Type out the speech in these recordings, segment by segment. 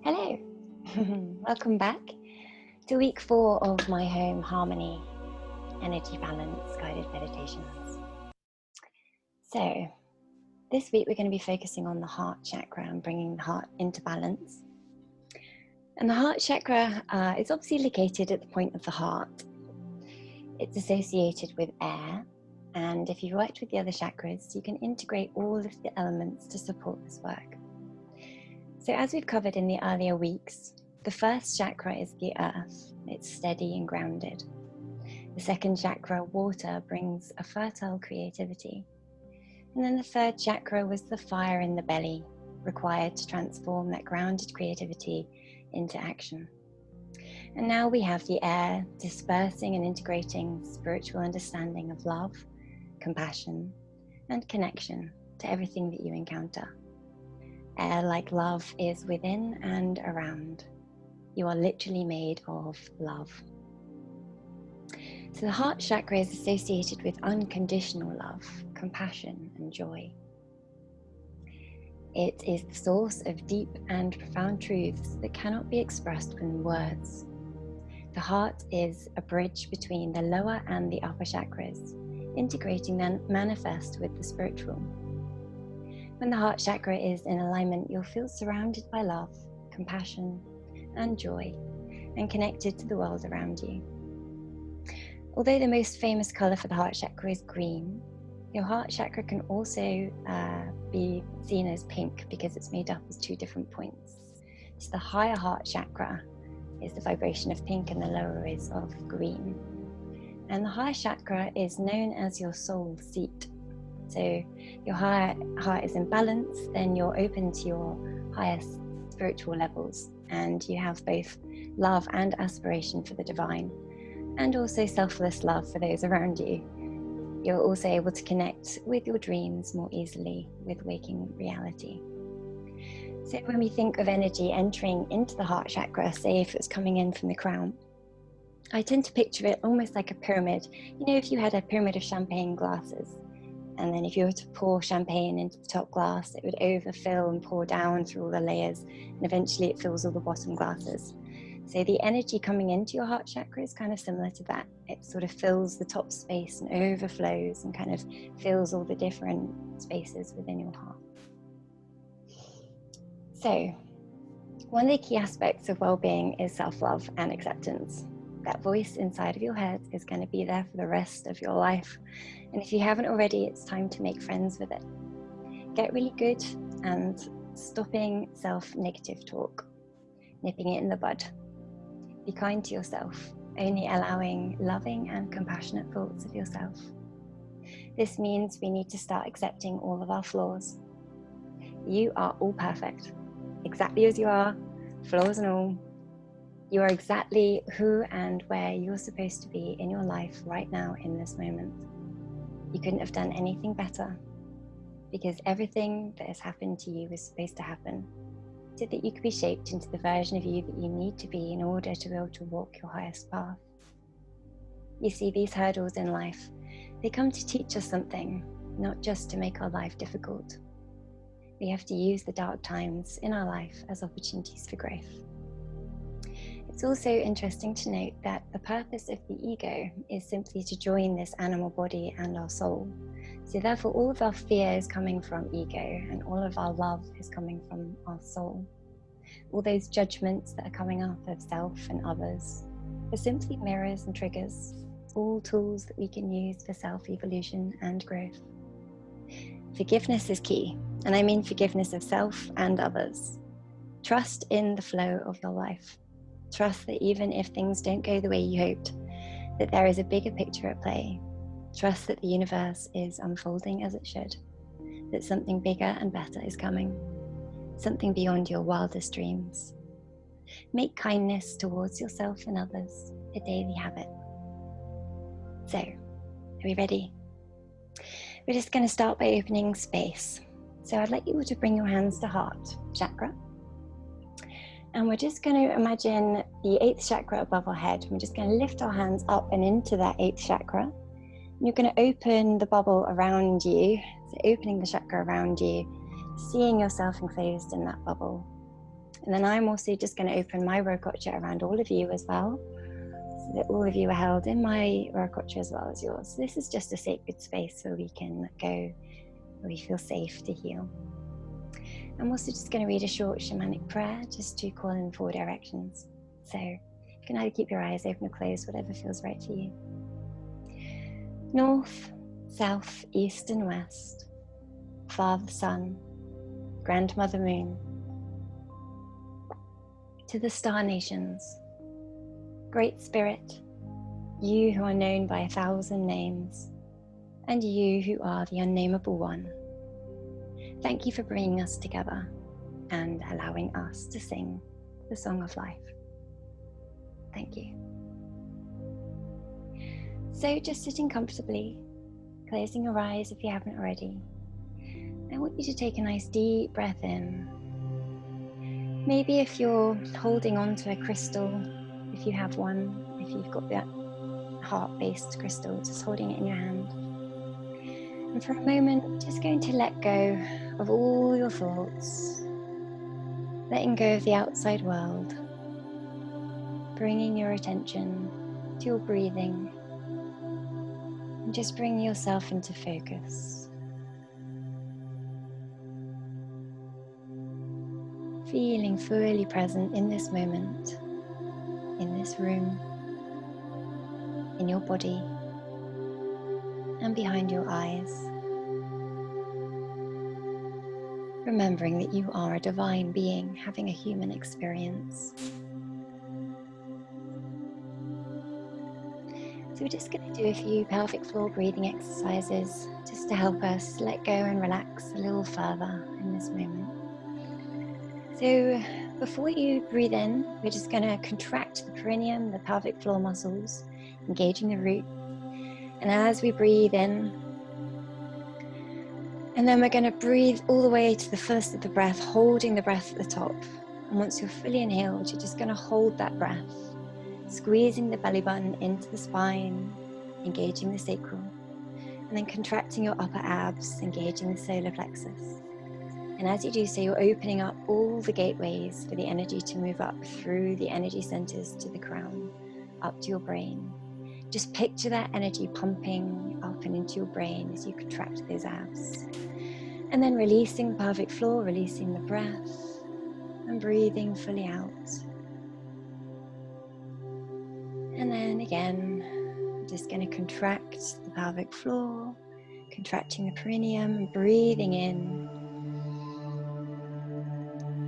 Hello, welcome back to week 4 of my home harmony energy balance guided meditations. So this week we're going to be focusing on the heart chakra and bringing the heart into balance. And the heart chakra is obviously located at the point of the heart. It's associated with air, and if you've worked with the other chakras, you can integrate all of the elements to support this work. So as we've covered in the earlier weeks, the first chakra is the earth. It's steady and grounded. The second chakra, water, brings a fertile creativity. And then the third chakra was the fire in the belly, required to transform that grounded creativity into action. And now we have the air, dispersing and integrating spiritual understanding of love, compassion, and connection to everything that you encounter. Air, like love, is within and around. You are literally made of love. So the heart chakra is associated with unconditional love, compassion, and joy. It is the source of deep and profound truths that cannot be expressed in words. The heart is a bridge between the lower and the upper chakras, integrating them manifest with the spiritual. When the heart chakra is in alignment, you'll feel surrounded by love, compassion, and joy, and connected to the world around you. Although the most famous colour for the heart chakra is green, your heart chakra can also be seen as pink because it's made up of 2 different points. So the higher heart chakra is the vibration of pink and the lower is of green. And the higher chakra is known as your soul seat. So your higher heart is in balance, then you're open to your highest spiritual levels, and you have both love and aspiration for the divine, and also selfless love for those around you. You're also able to connect with your dreams more easily with waking reality. So when we think of energy entering into the heart chakra, say if it's coming in from the crown, I tend to picture it almost like a pyramid. You know, if you had a pyramid of champagne glasses, and then if you were to pour champagne into the top glass, it would overfill and pour down through all the layers, and eventually it fills all the bottom glasses. So the energy coming into your heart chakra is kind of similar to that. It sort of fills the top space and overflows and kind of fills all the different spaces within your heart. So one of the key aspects of well-being is self-love and acceptance. That voice inside of your head is going to be there for the rest of your life. And if you haven't already, it's time to make friends with it. Get really good and stopping self-negative talk, nipping it in the bud. Be kind to yourself, only allowing loving and compassionate thoughts of yourself. This means we need to start accepting all of our flaws. You are all perfect, exactly as you are, flaws and all. You are exactly who and where you're supposed to be in your life right now in this moment. You couldn't have done anything better, because everything that has happened to you was supposed to happen so that you could be shaped into the version of you that you need to be in order to be able to walk your highest path. You see, these hurdles in life, they come to teach us something, not just to make our life difficult. We have to use the dark times in our life as opportunities for growth. It's also interesting to note that the purpose of the ego is simply to join this animal body and our soul. So therefore all of our fear is coming from ego, and all of our love is coming from our soul. All those judgments that are coming up of self and others are simply mirrors and triggers, all tools that we can use for self-evolution and growth. Forgiveness is key, and I mean forgiveness of self and others. Trust in the flow of your life. Trust that even if things don't go the way you hoped, that there is a bigger picture at play. Trust that the universe is unfolding as it should, that something bigger and better is coming, something beyond your wildest dreams. Make kindness towards yourself and others a daily habit. So, are we ready? We're just going to start by opening space. So I'd like you all to bring your hands to heart chakra. And we're just going to imagine the 8th chakra above our head. We're just going to lift our hands up and into that 8th chakra. And you're going to open the bubble around you, so opening the chakra around you, seeing yourself enclosed in that bubble. And then I'm also just going to open my Rokocha around all of you as well, so that all of you are held in my Rokocha as well as yours. So this is just a sacred space where we can go, where we feel safe to heal. I'm also just going to read a short shamanic prayer just to call in 4 directions. So you can either keep your eyes open or closed, whatever feels right for you. North, south, east and west. Father Sun, Grandmother Moon. To the star nations. Great Spirit, you who are known by 1,000 names, and you who are the unnameable one. Thank you for bringing us together and allowing us to sing the song of life. Thank you. So just sitting comfortably, closing your eyes if you haven't already. I want you to take a nice deep breath in. Maybe if you're holding on to a crystal, if you have one, if you've got that heart-based crystal, just holding it in your hand. And for a moment, just going to let go of all your thoughts, letting go of the outside world, bringing your attention to your breathing, and just bringing yourself into focus. Feeling fully present in this moment, in this room, in your body, and behind your eyes. Remembering that you are a divine being having a human experience. So we're just going to do a few pelvic floor breathing exercises just to help us let go and relax a little further in this moment. So before you breathe in, we're just going to contract the perineum, the pelvic floor muscles, engaging the root. And as we breathe in, and then we're going to breathe all the way to the first of the breath, holding the breath at the top. And once you're fully inhaled, you're just going to hold that breath, squeezing the belly button into the spine, engaging the sacral, and then contracting your upper abs, engaging the solar plexus. And as you do so, you're opening up all the gateways for the energy to move up through the energy centers to the crown, up to your brain. Just picture that energy pumping up and into your brain as you contract those abs. And then releasing the pelvic floor, releasing the breath, and breathing fully out. And then again, just going to contract the pelvic floor, contracting the perineum, and breathing in.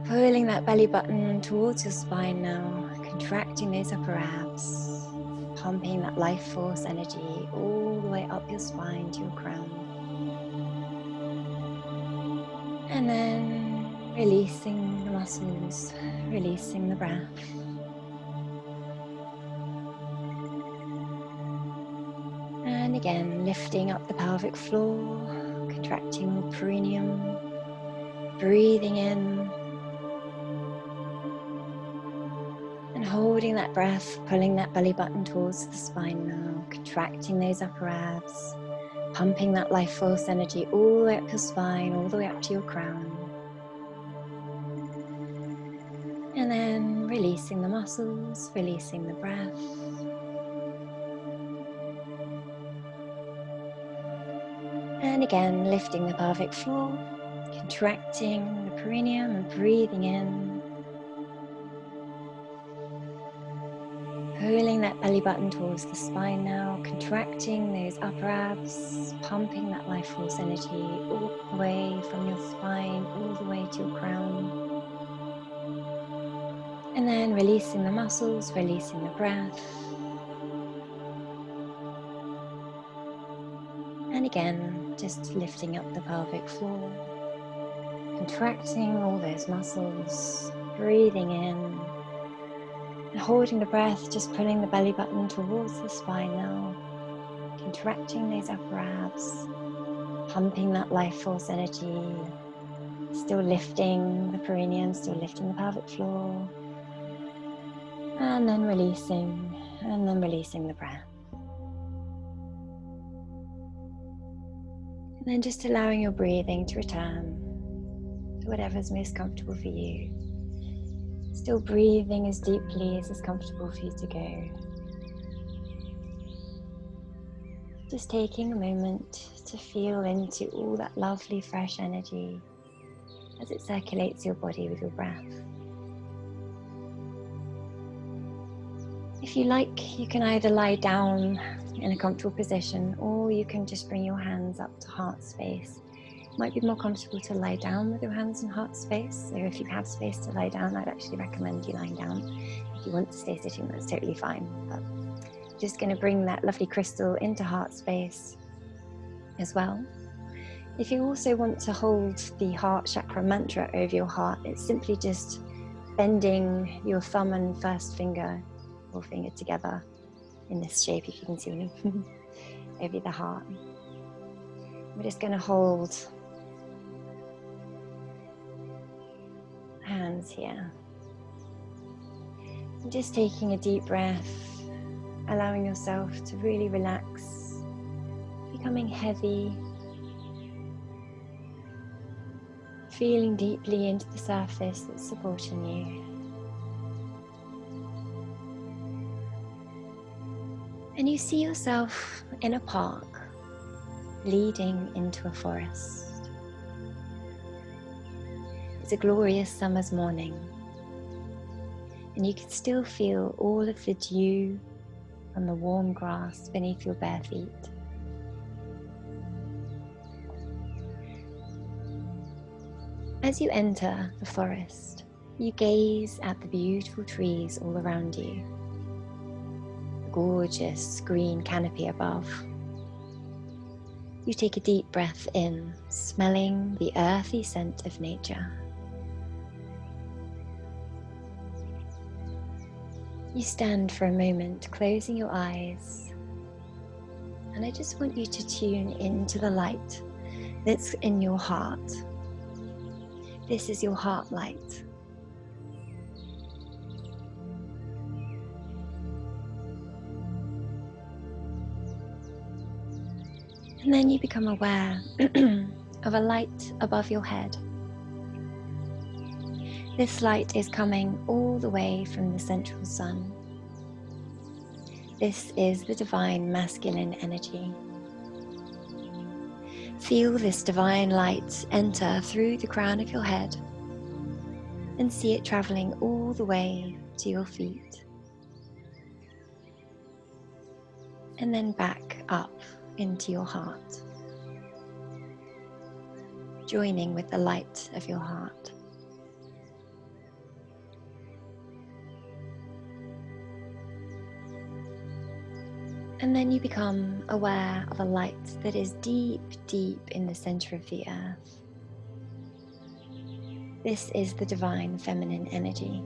Pulling that belly button towards your spine now, contracting those upper abs, pumping that life force energy all the way up your spine to your crown. And then releasing the muscles, releasing the breath. And again, lifting up the pelvic floor, contracting the perineum, breathing in. And holding that breath, pulling that belly button towards the spine now, contracting those upper abs, pumping that life force energy all the way up your spine, all the way up to your crown. And then releasing the muscles, releasing the breath. And again, lifting the pelvic floor, contracting the perineum and breathing in. Pulling that belly button towards the spine now, contracting those upper abs, pumping that life force energy all the way from your spine, all the way to your crown. And then releasing the muscles, releasing the breath. And again, just lifting up the pelvic floor, contracting all those muscles, breathing in. And holding the breath, just pulling the belly button towards the spine now, contracting those upper abs, pumping that life force energy, still lifting the perineum, still lifting the pelvic floor, and then releasing the breath. And then just allowing your breathing to return to whatever's most comfortable for you. Still breathing as deeply as is comfortable for you to go. Just taking a moment to feel into all that lovely fresh energy as it circulates your body with your breath. If you like, you can either lie down in a comfortable position, or you can just bring your hands up to heart space. It might be more comfortable to lie down with your hands in heart space. So if you have space to lie down, I'd actually recommend you lying down. If you want to stay sitting, that's totally fine. But just going to bring that lovely crystal into heart space as well. If you also want to hold the heart chakra mantra over your heart, it's simply just bending your thumb and first finger or finger together in this shape, if you can see me, over the heart. We're just going to hold hands here. And just taking a deep breath, allowing yourself to really relax, becoming heavy, feeling deeply into the surface that's supporting you. And you see yourself in a park leading into a forest. It's a glorious summer's morning, and you can still feel all of the dew on the warm grass beneath your bare feet. As you enter the forest, you gaze at the beautiful trees all around you, the gorgeous green canopy above. You take a deep breath in, smelling the earthy scent of nature. You stand for a moment, closing your eyes, and I just want you to tune into the light that's in your heart. This is your heart light. And then you become aware of a light above your head. This light is coming all the way from the central sun. This is the divine masculine energy. Feel this divine light enter through the crown of your head and see it traveling all the way to your feet. And then back up into your heart, joining with the light of your heart. And then you become aware of a light that is deep, deep in the center of the earth. This is the divine feminine energy.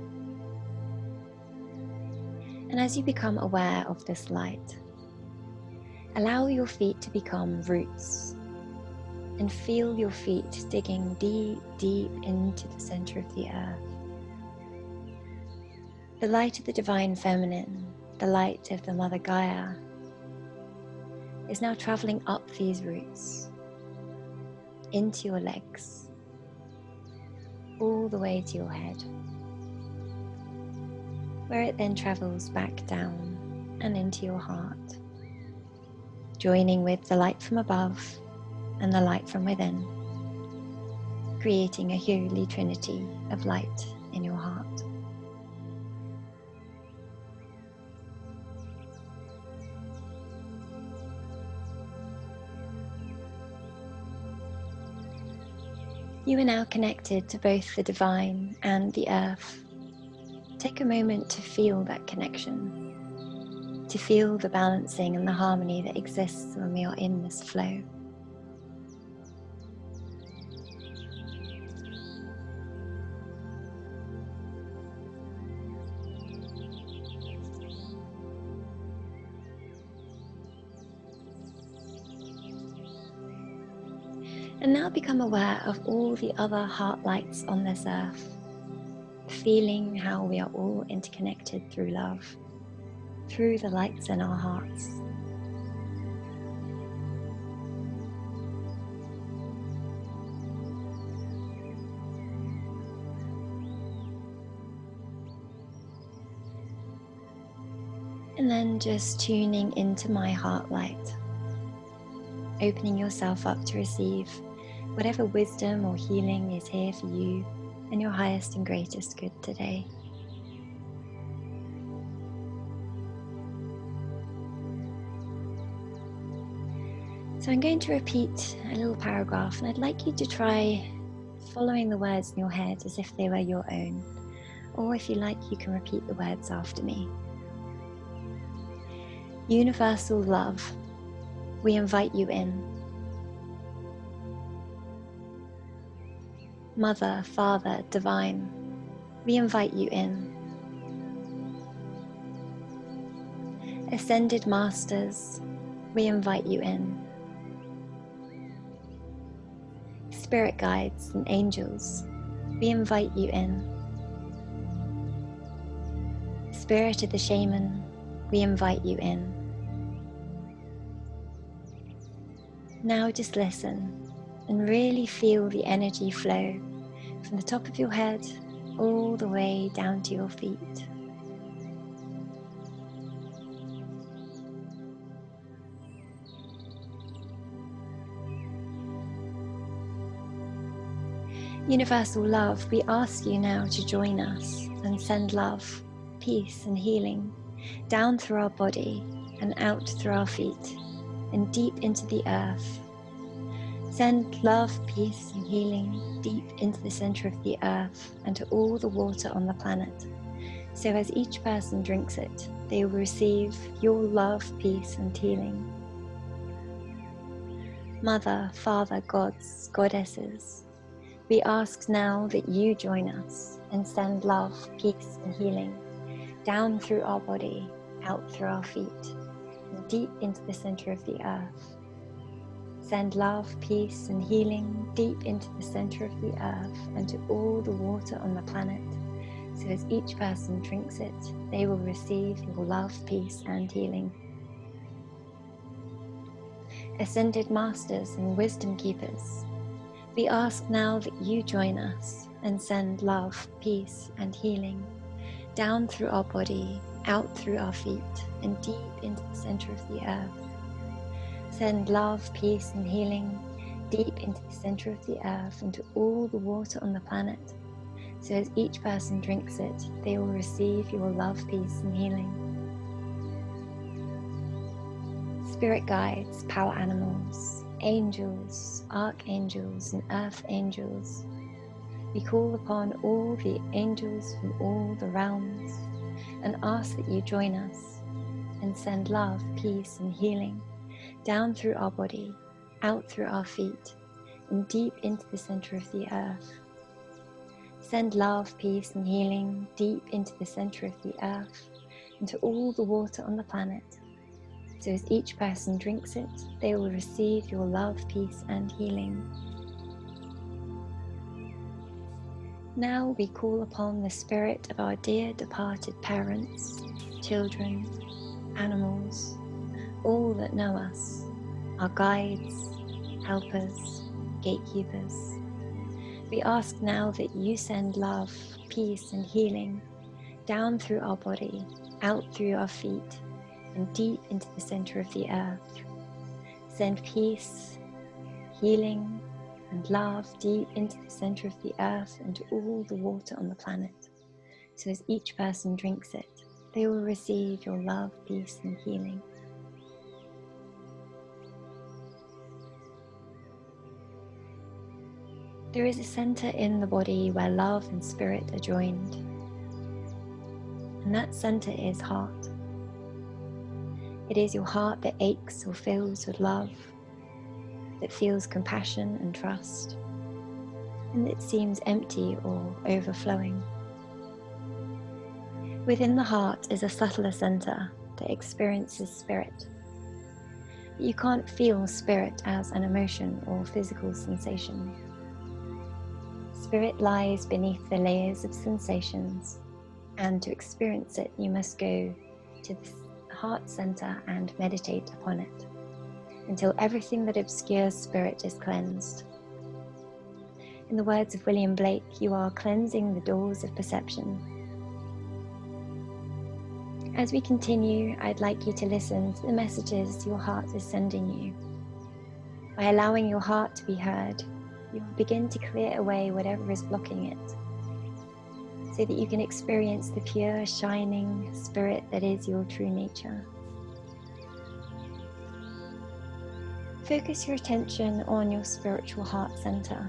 And as you become aware of this light, allow your feet to become roots and feel your feet digging deep, deep into the center of the earth. The light of the divine feminine, the light of the Mother Gaia, is now traveling up these roots, into your legs, all the way to your head, where it then travels back down and into your heart, joining with the light from above and the light from within, creating a holy trinity of light in your heart. You are now connected to both the divine and the earth. Take a moment to feel that connection, to feel the balancing and the harmony that exists when we are in this flow. And now become aware of all the other heart lights on this earth, feeling how we are all interconnected through love, through the lights in our hearts. And then just tuning into my heart light, opening yourself up to receive whatever wisdom or healing is here for you and your highest and greatest good today. So I'm going to repeat a little paragraph, and I'd like you to try following the words in your head as if they were your own. Or if you like, you can repeat the words after me. Universal love, we invite you in. Mother, Father, Divine, we invite you in. Ascended Masters, we invite you in. Spirit guides and angels, we invite you in. Spirit of the Shaman, we invite you in. Now just listen and really feel the energy flow from the top of your head all the way down to your feet. Universal love, we ask you now to join us and send love, peace and healing down through our body and out through our feet and deep into the earth. Send love, peace and healing deep into the center of the earth and to all the water on the planet. So as each person drinks it, they will receive your love, peace and healing. Mother, Father, gods, goddesses, we ask now that you join us and send love, peace and healing down through our body, out through our feet, and deep into the center of the earth. Send love, peace and healing deep into the center of the earth and to all the water on the planet. So as each person drinks it, they will receive your love, peace and healing. Ascended Masters and Wisdom Keepers, we ask now that you join us and send love, peace and healing down through our body, out through our feet and deep into the center of the earth. Send love, peace and healing deep into the center of the earth and to all the water on the planet. So as each person drinks it, they will receive your love, peace and healing. Spirit guides, power animals, angels, archangels and earth angels, we call upon all the angels from all the realms and ask that you join us and send love, peace and healing down through our body, out through our feet and deep into the center of the earth. Send love, peace and healing deep into the center of the earth and to all the water on the planet. So as each person drinks it, they will receive your love, peace and healing. Now we call upon the spirit of our dear departed parents, children, animals, all that know us, our guides, helpers, gatekeepers. We ask now that you send love, peace and healing down through our body, out through our feet and deep into the center of the earth. Send peace, healing and love deep into the center of the earth and to all the water on the planet. So as each person drinks it, they will receive your love, peace and healing. There is a center in the body where love and spirit are joined, and that center is heart. It is your heart that aches or fills with love, that feels compassion and trust, and that seems empty or overflowing. Within the heart is a subtler center that experiences spirit. But you can't feel spirit as an emotion or physical sensation. Spirit lies beneath the layers of sensations, and to experience it, you must go to the heart center and meditate upon it until everything that obscures spirit is cleansed. In the words of William Blake, you are cleansing the doors of perception. As we continue, I'd like you to listen to the messages your heart is sending you. By allowing your heart to be heard, you will begin to clear away whatever is blocking it, so that you can experience the pure, shining spirit that is your true nature. Focus your attention on your spiritual heart center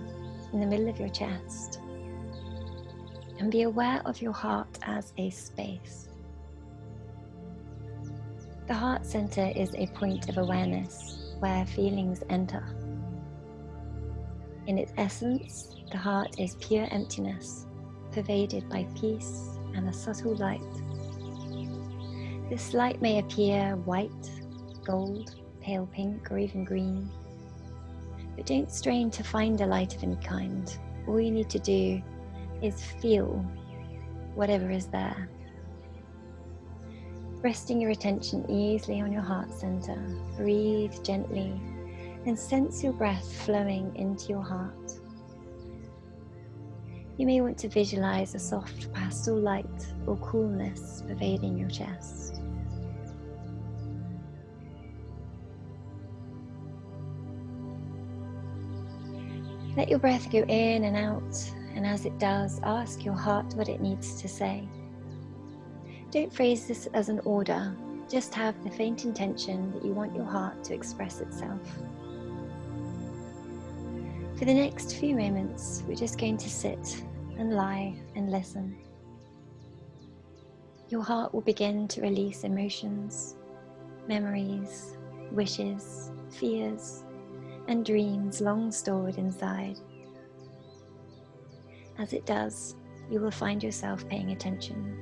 in the middle of your chest, and be aware of your heart as a space. The heart center is a point of awareness where feelings enter. In its essence, the heart is pure emptiness, pervaded by peace and a subtle light. This light may appear white, gold, pale pink, or even green. But don't strain to find a light of any kind. All you need to do is feel whatever is there. Resting your attention easily on your heart center, breathe gently and sense your breath flowing into your heart. You may want to visualize a soft pastel light or coolness pervading your chest. Let your breath go in and out, and as it does, ask your heart what it needs to say. Don't phrase this as an order, just have the faint intention that you want your heart to express itself. For the next few moments, we're just going to sit and lie and listen. Your heart will begin to release emotions, memories, wishes, fears, and dreams long stored inside. As it does, you will find yourself paying attention.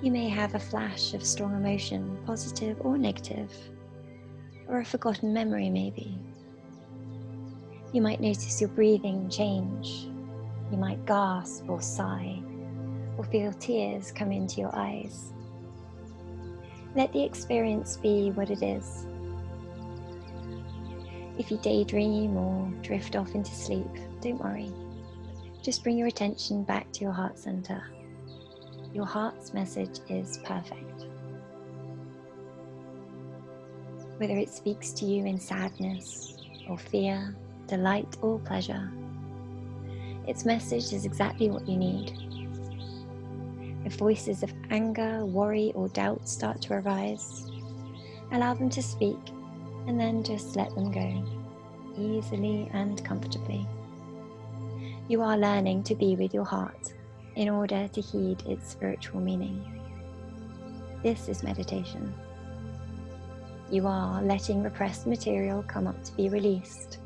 You may have a flash of strong emotion, positive or negative, or a forgotten memory maybe. You might notice your breathing change. You might gasp or sigh, or feel tears come into your eyes. Let the experience be what it is. If you daydream or drift off into sleep, don't worry. Just bring your attention back to your heart center. Your heart's message is perfect. Whether it speaks to you in sadness or fear, delight or pleasure, its message is exactly what you need. If voices of anger, worry or doubt start to arise, allow them to speak and then just let them go, easily and comfortably. You are learning to be with your heart in order to heed its spiritual meaning. This is meditation. You are letting repressed material come up to be released.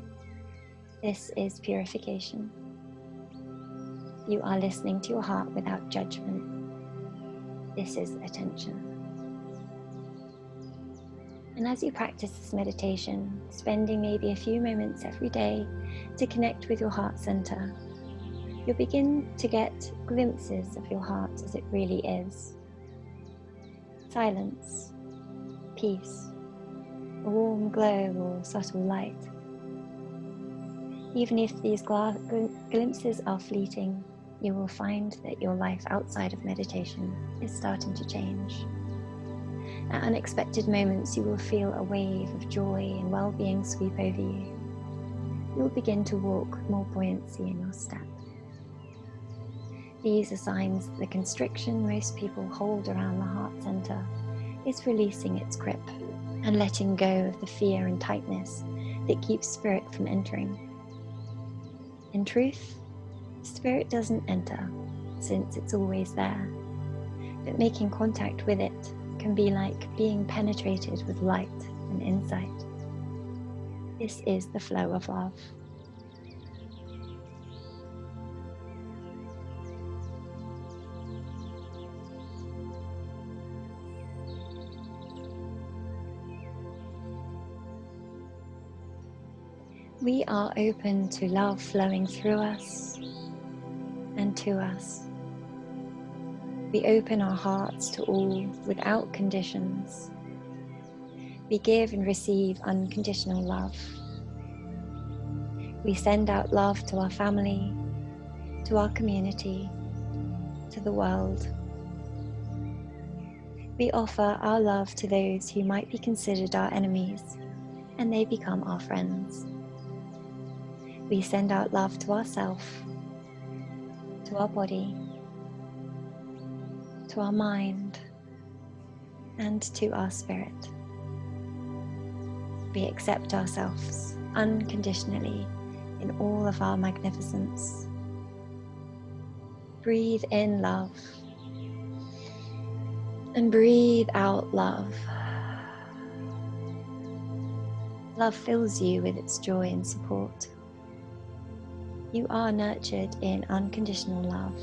This is purification. You are listening to your heart without judgment. This is attention. And as you practice this meditation, spending maybe a few moments every day to connect with your heart center, you'll begin to get glimpses of your heart as it really is. Silence, peace, a warm glow or subtle light. Even if these glimpses are fleeting, you will find that your life outside of meditation is starting to change. At unexpected moments, you will feel a wave of joy and well-being sweep over you. You will begin to walk with more buoyancy in your step. These are signs that the constriction most people hold around the heart center is releasing its grip and letting go of the fear and tightness that keeps spirit from entering. In truth, spirit doesn't enter, since it's always there, but making contact with it can be like being penetrated with light and insight. This is the flow of love. We are open to love flowing through us and to us. We open our hearts to all without conditions. We give and receive unconditional love. We send out love to our family, to our community, to the world. we offer our love to those who might be considered our enemies, and they become our friends. We send out love to ourselves, to our body, to our mind, and to our spirit. We accept ourselves unconditionally in all of our magnificence. Breathe in love and breathe out love. Love fills you with its joy and support. You are nurtured in unconditional love.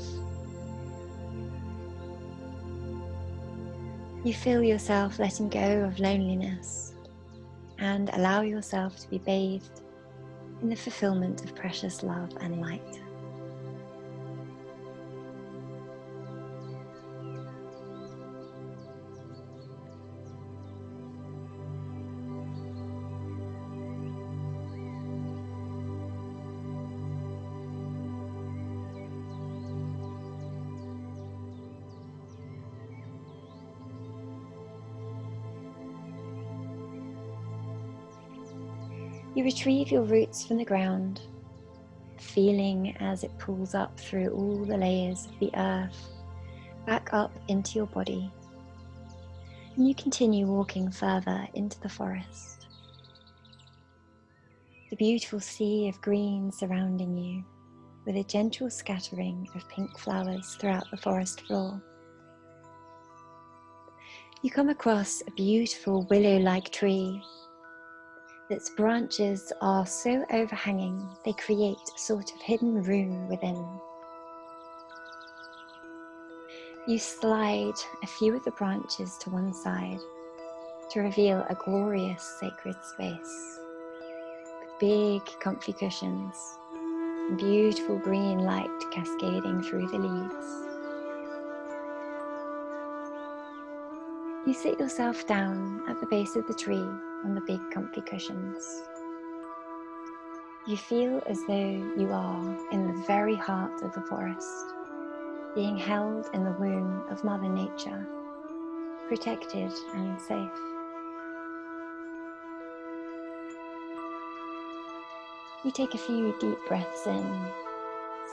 You feel yourself letting go of loneliness and allow yourself to be bathed in the fulfillment of precious love and light. You retrieve your roots from the ground, feeling as it pulls up through all the layers of the earth, back up into your body. And you continue walking further into the forest. The beautiful sea of green surrounding you, with a gentle scattering of pink flowers throughout the forest floor. You come across a beautiful willow-like tree. Its branches are so overhanging, they create a sort of hidden room within. You slide a few of the branches to one side to reveal a glorious sacred space with big comfy cushions and beautiful green light cascading through the leaves. You sit yourself down at the base of the tree on the big comfy cushions. You feel as though you are in the very heart of the forest, being held in the womb of Mother Nature, protected and safe. You take a few deep breaths in,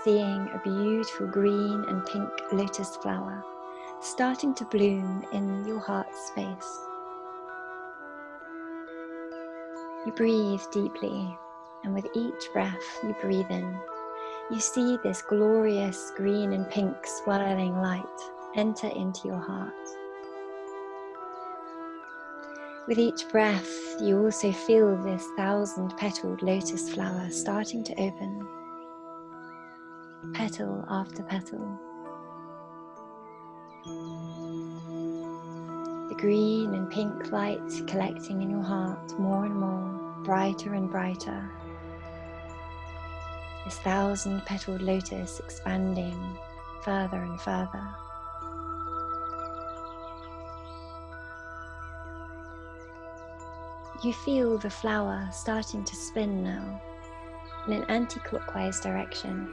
seeing a beautiful green and pink lotus flower starting to bloom in your heart space. You breathe deeply, and with each breath you breathe in, you see this glorious green and pink swirling light enter into your heart. With each breath, you also feel this 1,000-petaled lotus flower starting to open, petal after petal. The green and pink light collecting in your heart more and more, brighter and brighter. This 1,000-petaled lotus expanding further and further. You feel the flower starting to spin now in an anti-clockwise direction,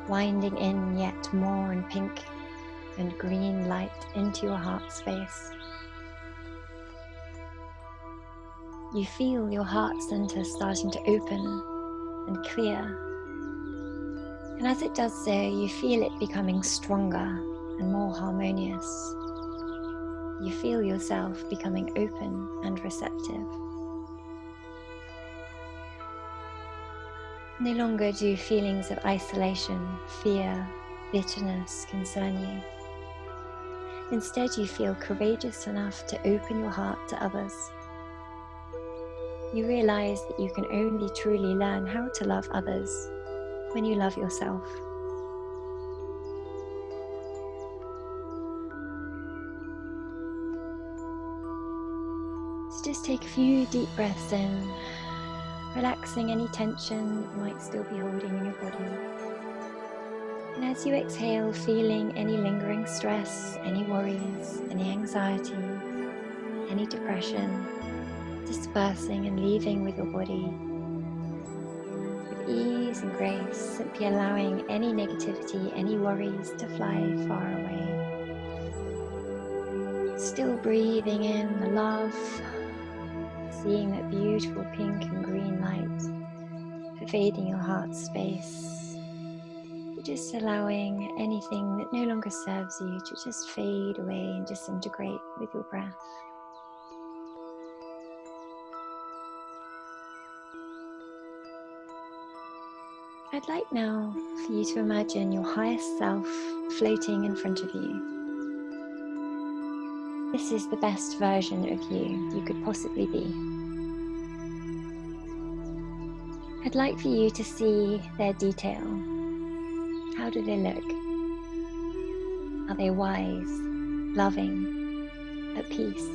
winding in yet more in pink and green light into your heart space. You feel your heart center starting to open and clear. And as it does so, you feel it becoming stronger and more harmonious. You feel yourself becoming open and receptive. No longer do feelings of isolation, fear, bitterness concern you. Instead, you feel courageous enough to open your heart to others. You realize that you can only truly learn how to love others when you love yourself. So just take a few deep breaths in, relaxing any tension that you might still be holding in your body. And as you exhale, feeling any lingering stress, any worries, any anxiety, any depression, dispersing and leaving with your body. With ease and grace, simply allowing any negativity, any worries to fly far away. Still breathing in the love, seeing that beautiful pink and green light pervading your heart space. Just allowing anything that no longer serves you to just fade away and disintegrate with your breath. I'd like now for you to imagine your highest self floating in front of you. This is the best version of you could possibly be. I'd like for you to see their detail. How do they look? Are they wise, loving, at peace?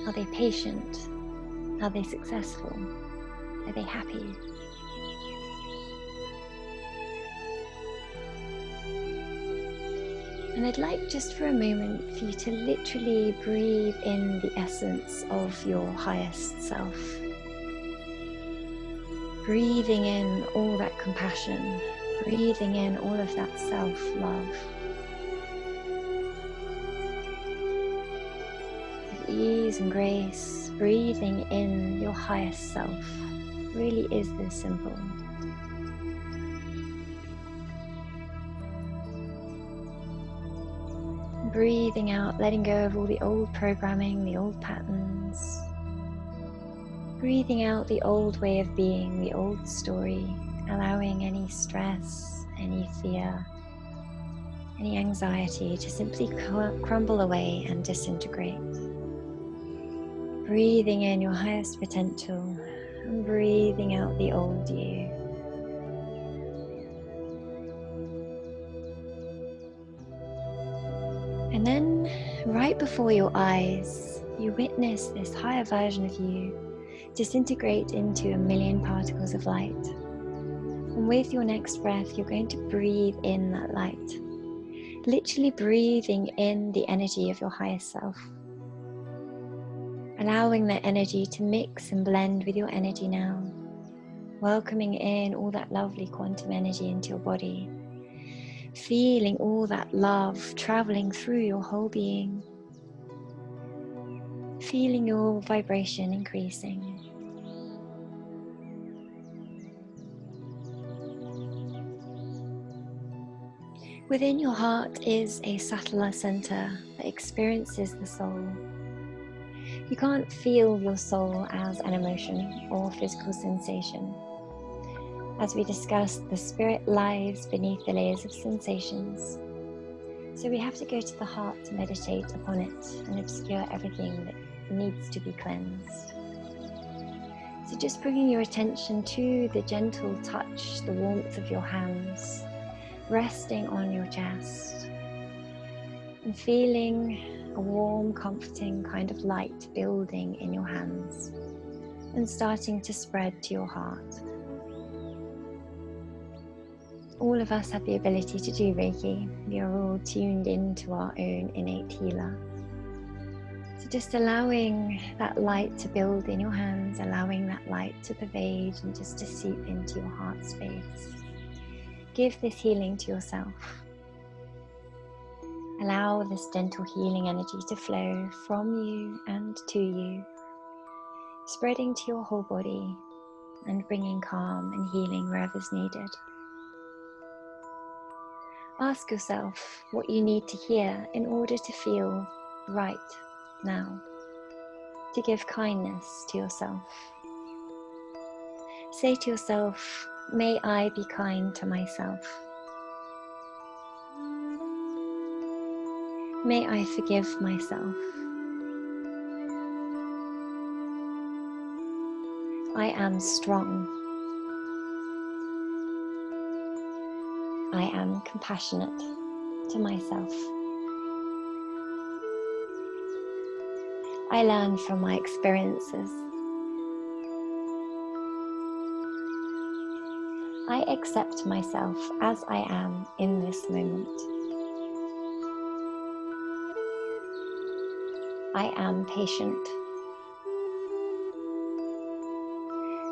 Are they patient? Are they successful? Are they happy? And I'd like just for a moment for you to literally breathe in the essence of your highest self. Breathing in all that compassion, breathing in all of that self-love. With ease and grace, breathing in your highest self really is this simple. Breathing out, letting go of all the old programming, the old patterns. Breathing out the old way of being, the old story, allowing any stress, any fear, any anxiety to simply crumble away and disintegrate. Breathing in your highest potential and breathing out the old you. And then, right before your eyes, you witness this higher version of you disintegrate into 1,000,000 particles of light. And with your next breath, you're going to breathe in that light. Literally breathing in the energy of your highest self. Allowing that energy to mix and blend with your energy now. Welcoming in all that lovely quantum energy into your body. Feeling all that love traveling through your whole being. Feeling your vibration increasing. Within your heart is a subtler center that experiences the soul. You can't feel your soul as an emotion or physical sensation. As we discussed, the spirit lies beneath the layers of sensations. So we have to go to the heart to meditate upon it and obscure everything that needs to be cleansed. So just bringing your attention to the gentle touch, the warmth of your hands, resting on your chest, and feeling a warm, comforting kind of light building in your hands and starting to spread to your heart. All of us have the ability to do Reiki. We are all tuned into our own innate healer. So just allowing that light to build in your hands, allowing that light to pervade and just to seep into your heart space. Give this healing to yourself. Allow this gentle healing energy to flow from you and to you, spreading to your whole body and bringing calm and healing wherever's needed. Ask yourself what you need to hear in order to feel right now, to give kindness to yourself. Say to yourself, may I be kind to myself. May I forgive myself. I am strong. I am compassionate to myself. I learn from my experiences. I accept myself as I am in this moment. I am patient.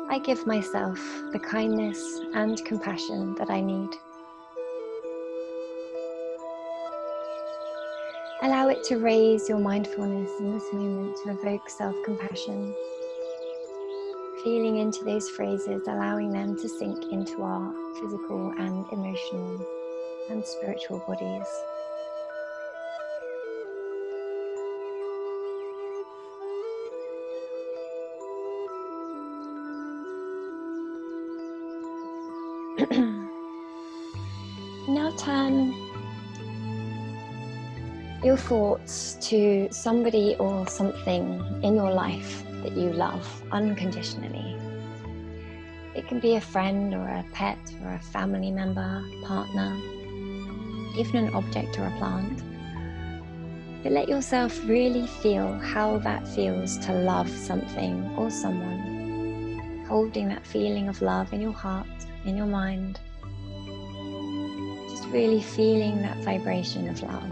I give myself the kindness and compassion that I need. Allow it to raise your mindfulness in this moment to evoke self-compassion. Feeling into those phrases, allowing them to sink into our physical and emotional and spiritual bodies. Now turn your thoughts to somebody or something in your life that you love unconditionally. It can be a friend or a pet or a family member, partner, even an object or a plant. But let yourself really feel how that feels to love something or someone, holding that feeling of love in your heart, in your mind. Just really feeling that vibration of love.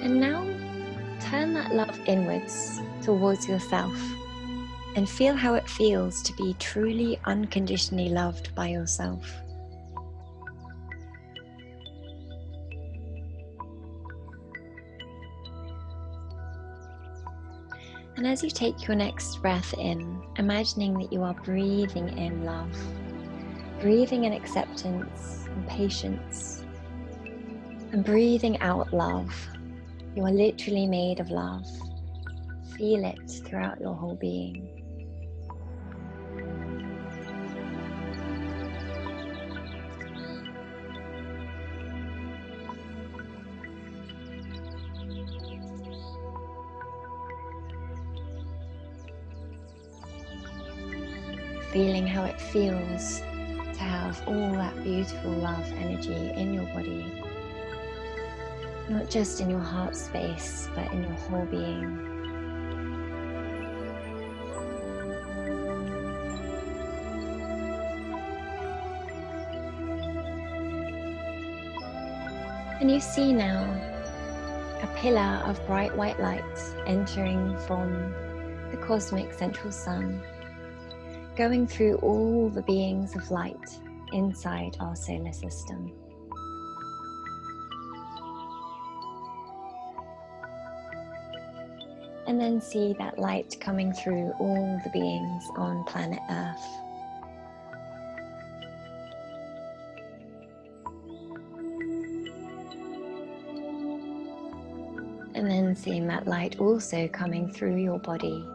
And now turn that love inwards towards yourself and feel how it feels to be truly unconditionally loved by yourself. And as you take your next breath in, imagining that you are breathing in love, breathing in acceptance and patience, and breathing out love. You are literally made of love. Feel it throughout your whole being. Feeling how it feels to have all that beautiful love energy in your body. Not just in your heart space, but in your whole being. And you see now a pillar of bright white light entering from the cosmic central sun, going through all the beings of light inside our solar system. And then see that light coming through all the beings on planet Earth. And then seeing that light also coming through your body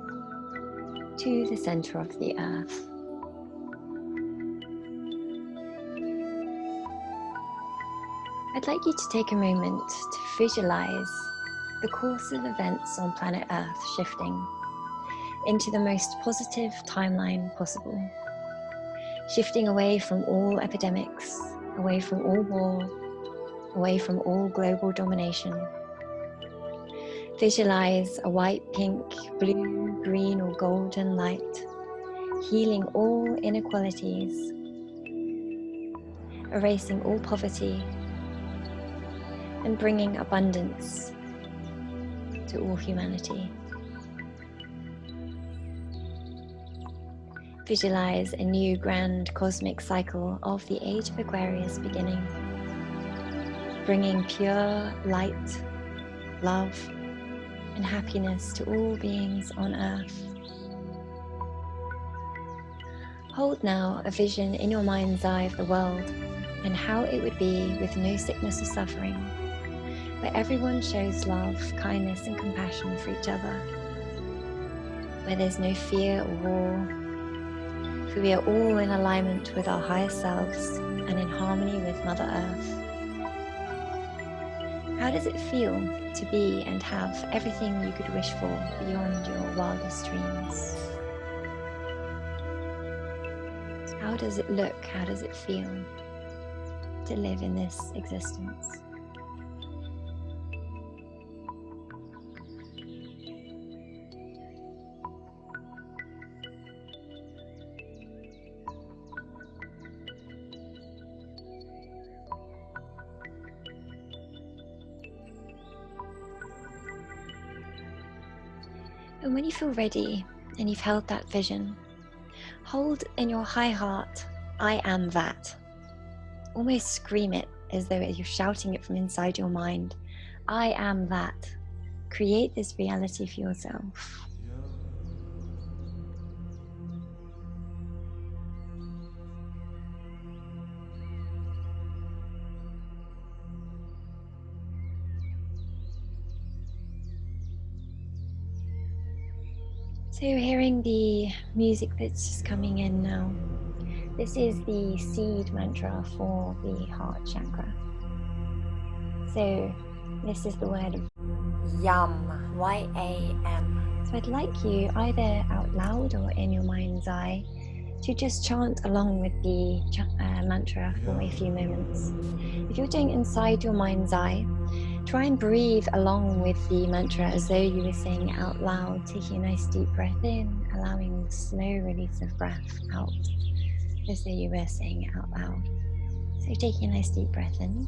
to the center of the Earth. I'd like you to take a moment to visualize the course of events on planet Earth shifting into the most positive timeline possible. Shifting away from all epidemics, away from all war, away from all global domination. Visualize a white, pink, blue, green or golden light, healing all inequalities, erasing all poverty, and bringing abundance to all humanity. Visualize a new grand cosmic cycle of the age of Aquarius beginning, bringing pure light, love, and happiness to all beings on Earth. Hold now a vision in your mind's eye of the world and how it would be with no sickness or suffering, where everyone shows love, kindness, and compassion for each other, where there's no fear or war, for we are all in alignment with our higher selves and in harmony with Mother Earth. How does it feel to be and have everything you could wish for beyond your wildest dreams? How does it look? How does it feel to live in this existence? And when you feel ready and you've held that vision, hold in your high heart, I am that. Almost scream it as though you're shouting it from inside your mind. I am that. Create this reality for yourself. So you're hearing the music that's just coming in now. This is the seed mantra for the heart chakra. So this is the word YAM, Y-A-M. So I'd like you, either out loud or in your mind's eye, to just chant along with the mantra for a few moments. If you're doing inside your mind's eye, try and breathe along with the mantra as though you were saying it out loud, taking a nice deep breath in, allowing the slow release of breath out as though you were saying it out loud. So taking a nice deep breath in.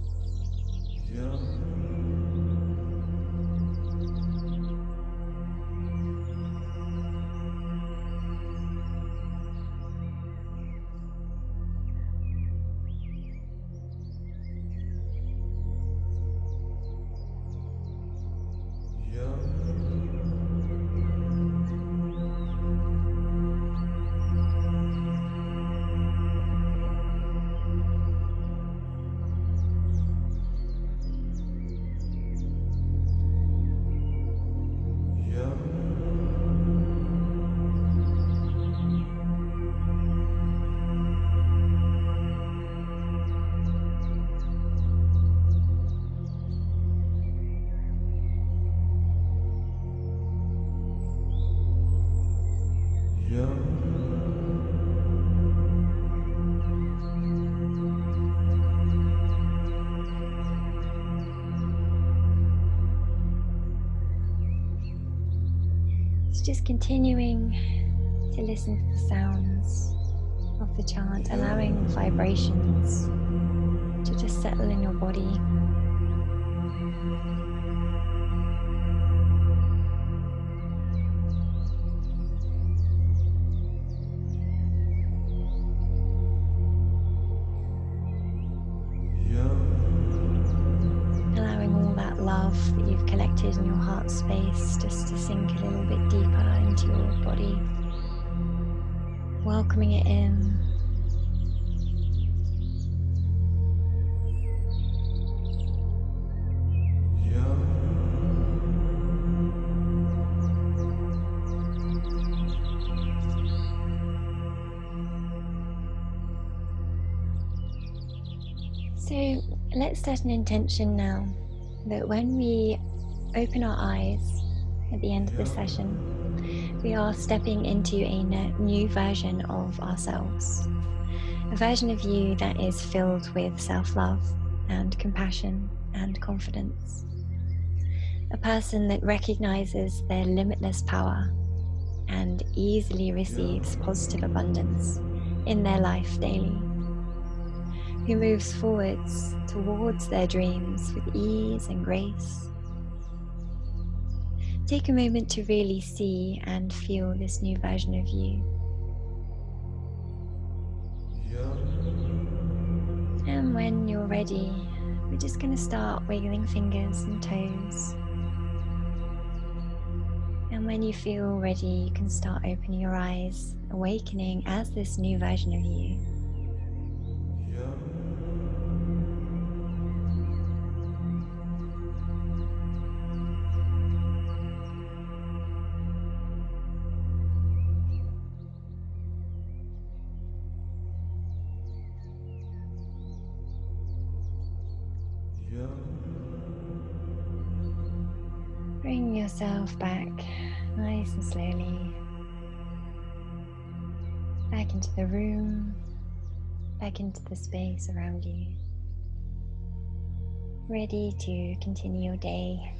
It's just continuing to listen to the sounds of the chant, allowing the vibrations to just settle in your body. Allowing all that love that you've collected in your heart space just to sink a little bit deeper into your body. Welcoming it in. So let's set an intention now that when we open our eyes at the end of the session, we are stepping into a new version of ourselves. A version of you that is filled with self-love and compassion and confidence. A person that recognizes their limitless power and easily receives positive abundance in their life daily. Who moves forwards towards their dreams with ease and grace. Take a moment to really see and feel this new version of you. And when you're ready, we're just going to start wiggling fingers and toes. And when you feel ready, you can start opening your eyes, awakening as this new version of you. Bring yourself back nice and slowly, back into the room, back into the space around you, ready to continue your day.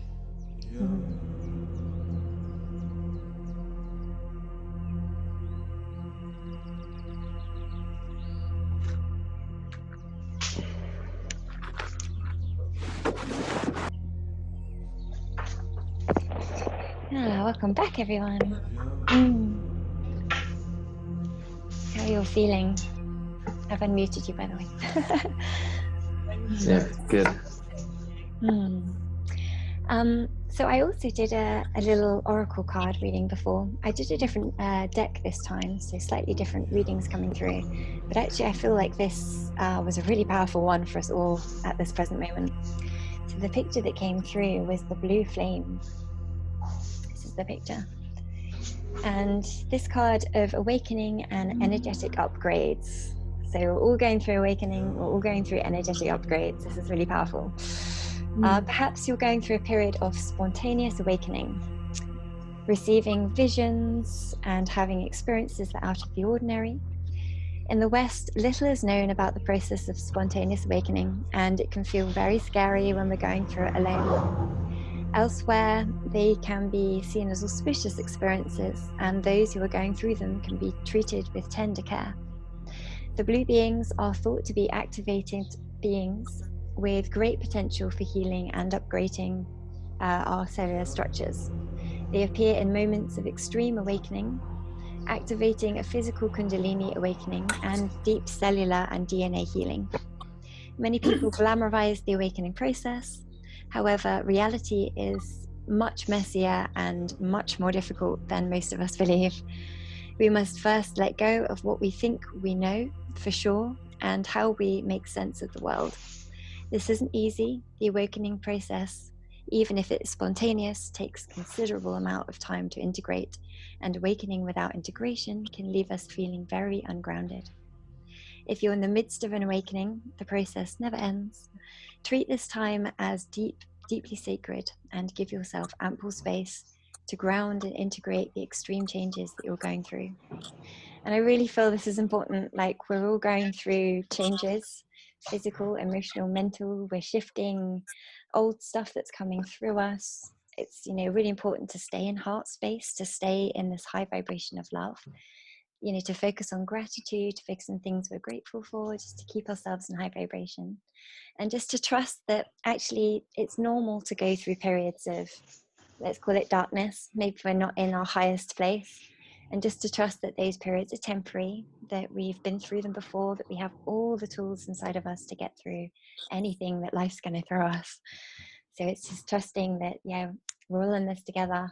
Welcome back, everyone. How are you all feeling? I've unmuted you, by the way. Yeah, good. So I also did a little oracle card reading before. I did a different deck this time, so slightly different readings coming through. But actually, I feel like this was a really powerful one for us all at this present moment. So the picture that came through was the blue flame. This is the picture. And this card of awakening and energetic upgrades. So we're all going through awakening, we're all going through energetic upgrades. This is really powerful. Perhaps you're going through a period of spontaneous awakening, receiving visions and having experiences that are out of the ordinary. In the West, little is known about the process of spontaneous awakening, and it can feel very scary when we're going through it alone. Elsewhere, they can be seen as auspicious experiences, and those who are going through them can be treated with tender care. The blue beings are thought to be activated beings with great potential for healing and upgrading our cellular structures. They appear in moments of extreme awakening, activating a physical Kundalini awakening and deep cellular and DNA healing. Many people glamorize the awakening process. However, reality is much messier and much more difficult than most of us believe. We must first let go of what we think we know for sure and how we make sense of the world. This isn't easy. The awakening process, even if it's spontaneous, takes considerable amount of time to integrate, and awakening without integration can leave us feeling very ungrounded. If you're in the midst of an awakening, the process never ends. Treat this time as deeply sacred and give yourself ample space to ground and integrate the extreme changes that you're going through. And I really feel this is important. Like, we're all going through changes, physical, emotional, mental. We're shifting old stuff that's coming through us. It's, really important to stay in heart space, to stay in this high vibration of love, to focus on gratitude, to focus on things we're grateful for, just to keep ourselves in high vibration. And just to trust that actually it's normal to go through periods of, let's call it darkness. Maybe we're not in our highest place. And just to trust that those periods are temporary, that we've been through them before, that we have all the tools inside of us to get through anything that life's going to throw us. So it's just trusting that, we're all in this together.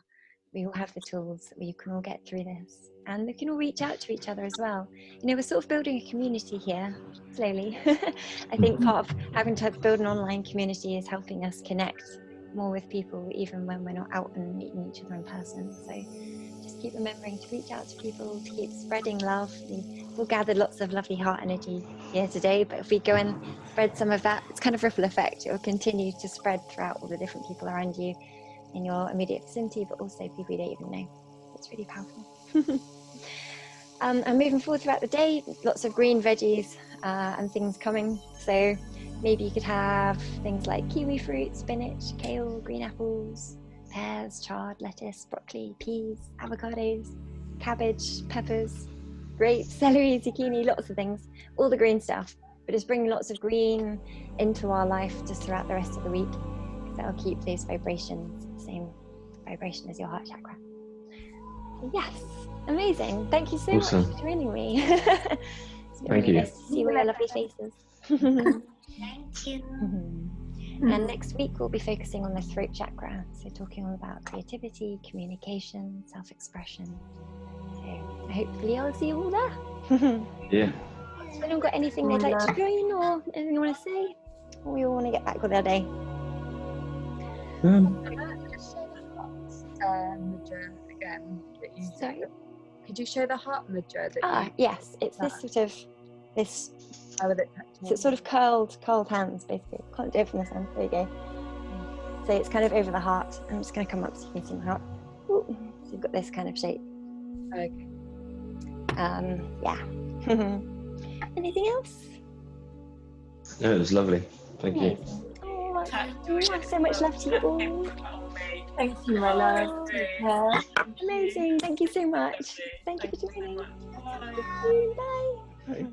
We all have the tools. We can all get through this. And we can all reach out to each other as well. We're sort of building a community here, slowly. I think part of having to build an online community is helping us connect more with people, even when we're not out and meeting each other in person. So just keep remembering to reach out to people, to keep spreading love. We've gathered lots of lovely heart energy here today, but if we go and spread some of that, it's kind of ripple effect. It will continue to spread throughout all the different people around you in your immediate vicinity, but also people you don't even know. It's really powerful. And moving forward throughout the day, lots of green veggies and things coming. So maybe you could have things like kiwi fruit, spinach, kale, green apples, pears, chard, lettuce, broccoli, peas, avocados, cabbage, peppers, grapes, celery, zucchini, lots of things, all the green stuff. But just bring lots of green into our life just throughout the rest of the week, because that'll keep those vibrations the same vibration as your heart chakra. So yes, amazing. Thank you so much for joining me. It's been really nice to see all your lovely faces. Thank you. And next week we'll be focusing on the throat chakra, so talking all about creativity, communication, self-expression. So hopefully I'll see you all there. Yeah. Has anyone got anything they'd like to join, or anything you want to say? Or we all want to get back with our day? Mudra again. Sorry? Could you show the heart mudra? That yes, it's this sort of this. So it's sort of curled hands, basically. Can't do it from this end. There you go. So it's kind of over the heart. I'm just going to come up so you can see my heart. Ooh. So you've got this kind of shape. Okay. Yeah. Anything else? No, it was lovely. Thank you. Oh, so much love to you all. Thank you, my love. Amazing. Thank you so much. Thank you for joining. Bye. Bye.